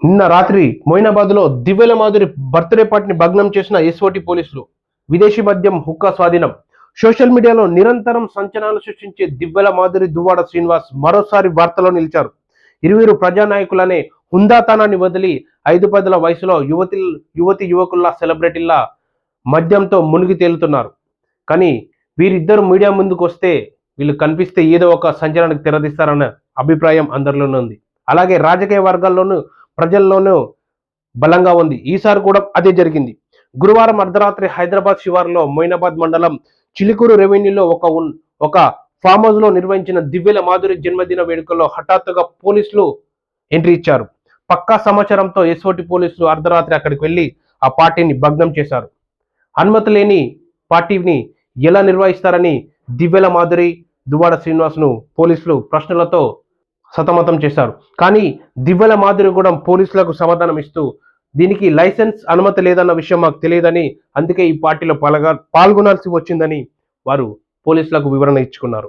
నిన్న రాత్రి మొయినాబాద్లో దివ్యల మాధురి బర్త్డే పార్టీని భగ్నం చేసిన ఎస్ఓటి పోలీసులు. విదేశీ మద్యం హుక్కా స్వాధీనం. సోషల్ మీడియాలో నిరంతరం సంచలనాలు సృష్టించే దివ్యల మాధురి, దువ్వాడ శ్రీనివాస్ మరోసారి వార్తలో నిలిచారు. ఇరువురు ప్రజానాయకులనే హుందాతనాన్ని వదిలి 5-10 వయసులో యువతి యువకుల్లా సెలబ్రిటీల్లా మద్యంతో మునిగి తేలుతున్నారు. కానీ వీరిద్దరు మీడియా ముందుకు వస్తే, వీళ్ళు కనిపిస్తే ఏదో ఒక సంచలనానికి తెరదీస్తారన్న అభిప్రాయం అందరిలోనూ ఉంది. అలాగే రాజకీయ వర్గాల్లోనూ ప్రజల్లోనూ బలంగా ఉంది. ఈసారి కూడా అదే జరిగింది. గురువారం అర్ధరాత్రి హైదరాబాద్ శివారులో మొయినాబాద్ మండలం చిలుకూరు రెవెన్యూలో ఒక ఫామ్ హౌస్ లో నిర్వహించిన దివ్యల మాధురి జన్మదిన వేడుకల్లో హఠాత్తుగా పోలీసులు ఎంట్రీ ఇచ్చారు. పక్కా సమాచారంతో ఎస్ఓటి పోలీసులు అర్ధరాత్రి అక్కడికి వెళ్లి ఆ పార్టీని భగ్నం చేశారు. అనుమతి లేని పార్టీని ఎలా నిర్వహిస్తారని దివ్యల మాధురి, దువ్వాడ శ్రీనివాస్ను పోలీసులు ప్రశ్నలతో సతమతం చేశారు. కానీ దివ్యల మాధురి కూడా పోలీసులకు సమాధానం ఇస్తూ, దీనికి లైసెన్స్ అనుమతి లేదన్న విషయం మాకు తెలియదని, అందుకే ఈ పార్టీలో పాల్గొనాల్సి వచ్చిందని వారు పోలీసులకు వివరణ ఇచ్చుకున్నారు.